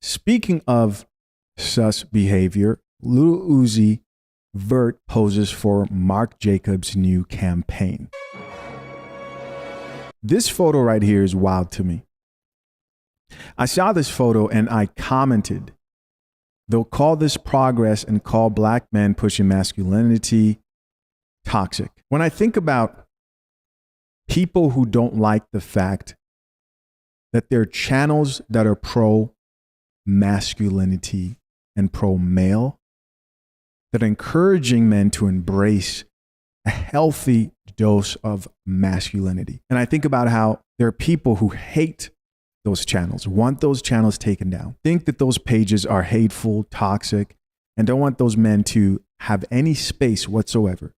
Speaking of sus behavior, Lil Uzi Vert poses for Marc Jacobs' new campaign. This photo right here is wild to me. I saw this photo and I commented, they'll call this progress and call black men pushing masculinity toxic. When I think about people who don't like the fact that there are channels that are pro masculinity and pro male, that are encouraging men to embrace a healthy dose of masculinity. And I think about how there are people who hate those channels, want those channels taken down, think that those pages are hateful, toxic, and don't want those men to have any space whatsoever.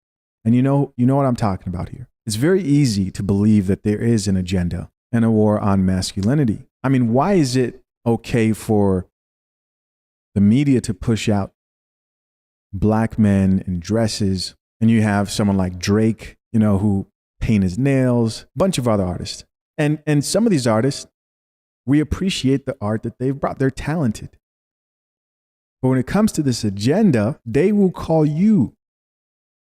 And you know what I'm talking about here. It's very easy to believe that there is an agenda and a war on masculinity. I mean, why is it okay for the media to push out black men in dresses, and you have someone like Drake, who paint his nails, a bunch of other artists. And some of these artists, we appreciate the art that they've brought. They're talented. But when it comes to this agenda, they will call you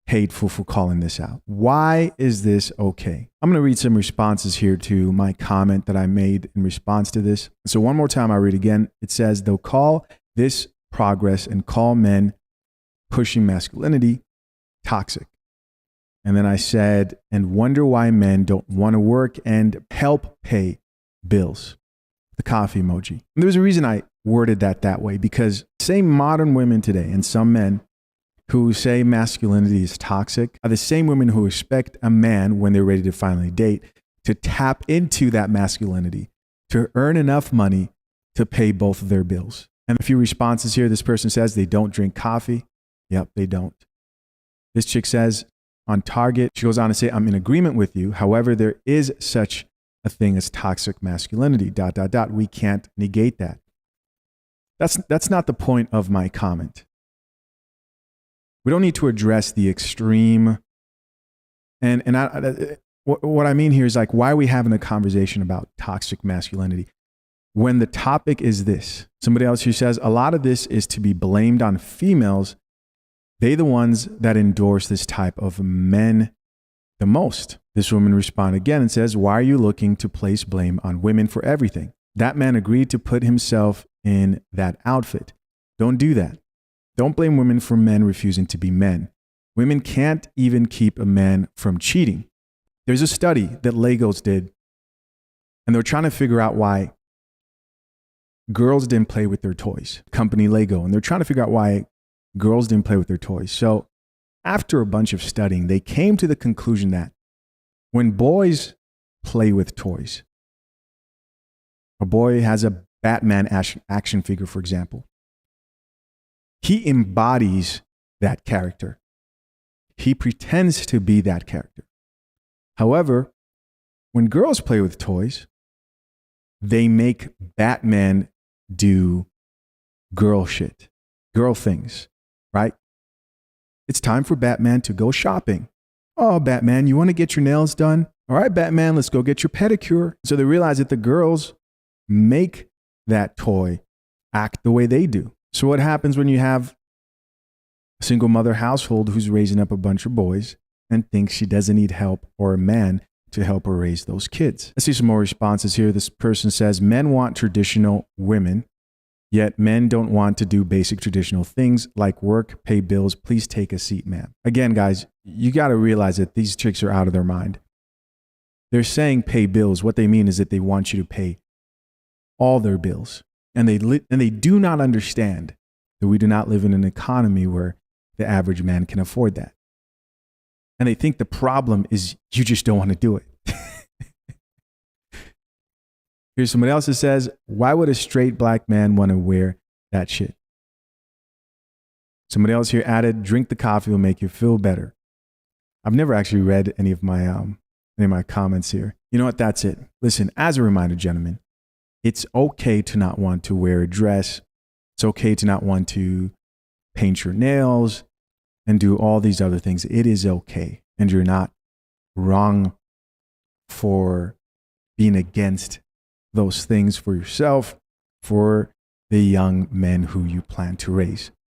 hateful for calling this out. Why is this okay? I'm going to read some responses here to my comment that I made in response to this. So one more time, I read again. It says, they'll call this progress and call men pushing masculinity toxic. And then I said, and wonder why men don't want to work and help pay bills. The coffee emoji. And there's a reason I worded that way, because same modern women today and some men who say masculinity is toxic are the same women who expect a man, when they're ready to finally date, to tap into that masculinity, to earn enough money to pay both of their bills. And a few responses here. This person says they don't drink coffee. Yep, they don't. This chick says on Target, she goes on to say, I'm in agreement with you. However, there is such a thing as toxic masculinity, ... We can't negate that. That's not the point of my comment. We don't need to address the extreme. And what I mean here is, like, why are we having a conversation about toxic masculinity when the topic is this? Somebody else who says a lot of this is to be blamed on females. They the ones that endorse this type of men the most. This woman responds again and says, why are you looking to place blame on women for everything? That man agreed to put himself in that outfit. Don't do that. Don't blame women for men refusing to be men. Women can't even keep a man from cheating. There's a study that Legos did, and they're trying to figure out why girls didn't play with their toys. Company Lego, and they're trying to figure out why girls didn't play with their toys. So after a bunch of studying, they came to the conclusion that when boys play with toys, a boy has a Batman action figure, for example, he embodies that character. He pretends to be that character. However, when girls play with toys, they make Batman do girl shit, girl things, right? It's time for Batman to go shopping. Oh, Batman, you want to get your nails done? All right, Batman, let's go get your pedicure. So they realize that the girls make that toy act the way they do. So what happens when you have a single mother household who's raising up a bunch of boys and thinks she doesn't need help or a man to help her raise those kids? Let's see some more responses here. This person says, men want traditional women, yet men don't want to do basic traditional things like work, pay bills. Please take a seat, ma'am. Again, guys, you got to realize that these chicks are out of their mind. They're saying pay bills. What they mean is that they want you to pay all their bills. And they do not understand that we do not live in an economy where the average man can afford that. And they think the problem is you just don't want to do it. Here's somebody else that says, why would a straight black man want to wear that shit? Somebody else here added, drink the coffee will make you feel better. I've never actually read any of my comments here. You know what? That's it. Listen, as a reminder, gentlemen, it's okay to not want to wear a dress. It's okay to not want to paint your nails and do all these other things. It is okay. And you're not wrong for being against those things for yourself, for the young men who you plan to raise.